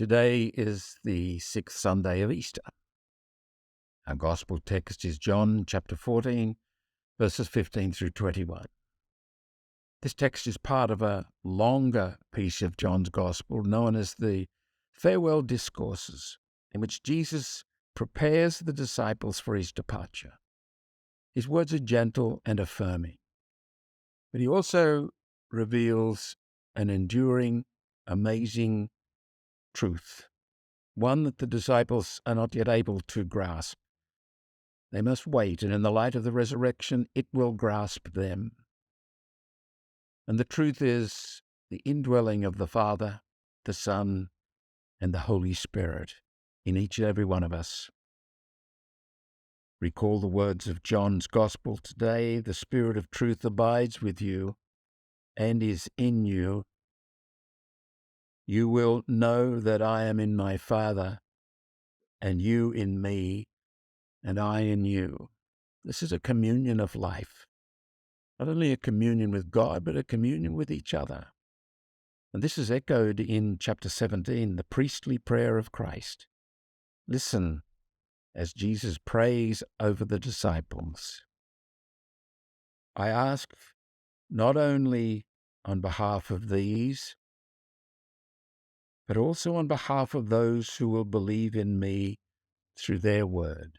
Today is the sixth Sunday of Easter. Our Gospel text is John chapter 14, verses 15 through 21. This text is part of a longer piece of John's Gospel known as the Farewell Discourses, in which Jesus prepares the disciples for his departure. His words are gentle and affirming, but he also reveals an enduring, amazing truth, one that the disciples are not yet able to grasp. They must wait, and in the light of the resurrection, it will grasp them. And the truth is the indwelling of the Father, the Son, and the Holy Spirit in each and every one of us. Recall the words of John's Gospel today. The Spirit of truth abides with you and is in you. You will know that I am in my Father, and you in me, and I in you. This is a communion of life. Not only a communion with God, but a communion with each other. And this is echoed in chapter 17, the priestly prayer of Christ. Listen as Jesus prays over the disciples. I ask not only on behalf of these, but also on behalf of those who will believe in me through their word,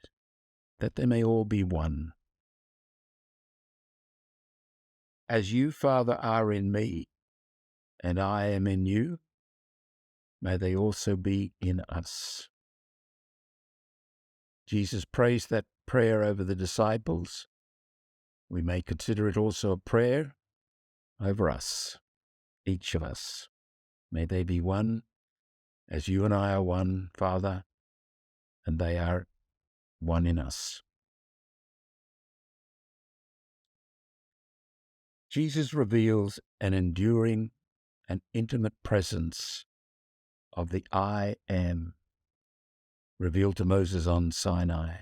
that they may all be one. As you, Father, are in me, and I am in you, may they also be in us. Jesus prays that prayer over the disciples. We may consider it also a prayer over us, each of us. May they be one, as you and I are one, Father, and they are one in us. Jesus reveals an enduring and intimate presence of the I Am, revealed to Moses on Sinai.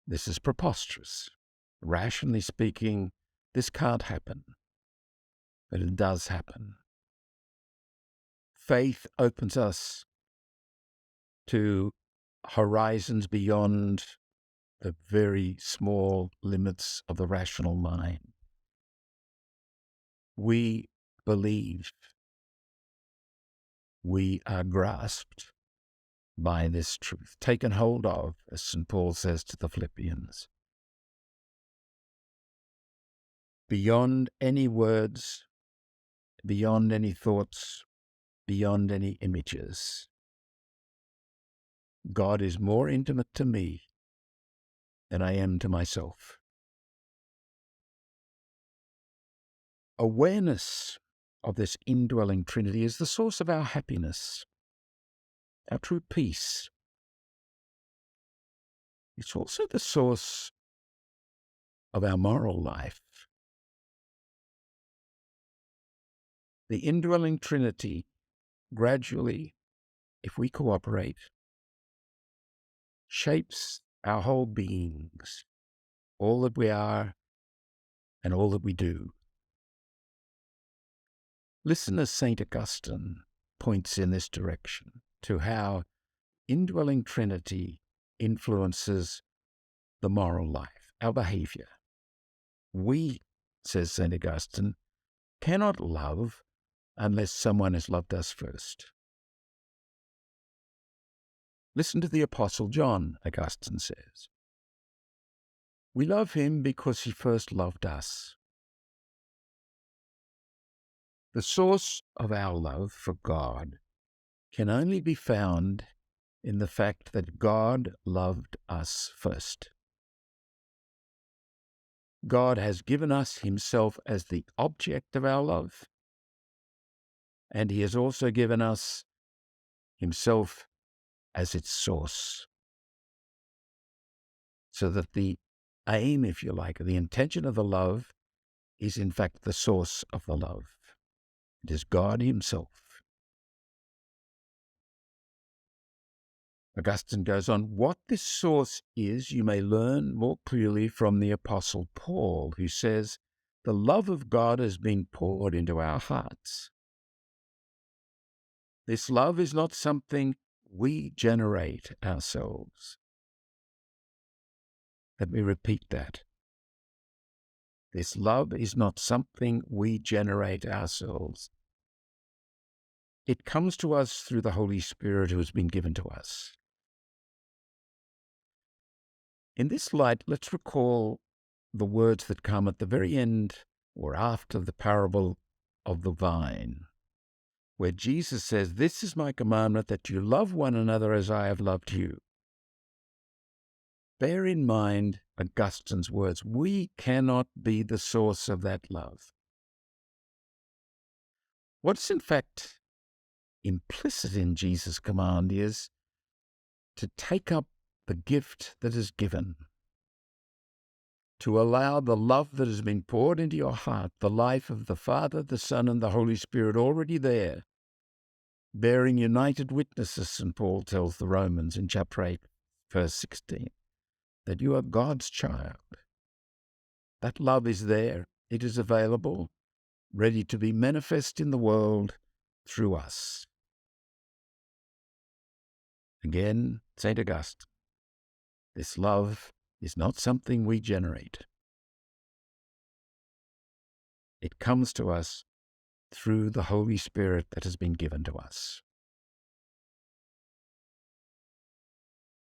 This is preposterous. Rationally speaking, this can't happen, but it does happen. Faith opens us to horizons beyond the very small limits of the rational mind. We believe. We are grasped by this truth, taken hold of, as St. Paul says to the Philippians. Beyond any words, beyond any thoughts, beyond any images, God is more intimate to me than I am to myself. Awareness of this indwelling Trinity is the source of our happiness, our true peace. It's also the source of our moral life. The indwelling Trinity gradually, if we cooperate, shapes our whole beings, all that we are and all that we do. Listen as St. Augustine points in this direction to how indwelling Trinity influences the moral life, our behavior. We, says St. Augustine, cannot love unless someone has loved us first. Listen to the Apostle John, Augustine says. We love him because he first loved us. The source of our love for God can only be found in the fact that God loved us first. God has given us himself as the object of our love, and he has also given us himself as its source. So that the aim, if you like, the intention of the love is in fact the source of the love. It is God himself. Augustine goes on, what this source is, you may learn more clearly from the Apostle Paul, who says, the love of God has been poured into our hearts. This love is not something we generate ourselves. Let me repeat that. This love is not something we generate ourselves. It comes to us through the Holy Spirit who has been given to us. In this light, let's recall the words that come at the very end or after the parable of the vine, where Jesus says, "This is my commandment, that you love one another as I have loved you." Bear in mind Augustine's words. We cannot be the source of that love. What's in fact implicit in Jesus' command is to take up the gift that is given, to allow the love that has been poured into your heart, the life of the Father, the Son, and the Holy Spirit already there, bearing united witness, as St. Paul tells the Romans in chapter 8, verse 16, that you are God's child. That love is there. It is available, ready to be manifest in the world through us. Again, St. Augustine, this love is not something we generate. It comes to us through the Holy Spirit that has been given to us.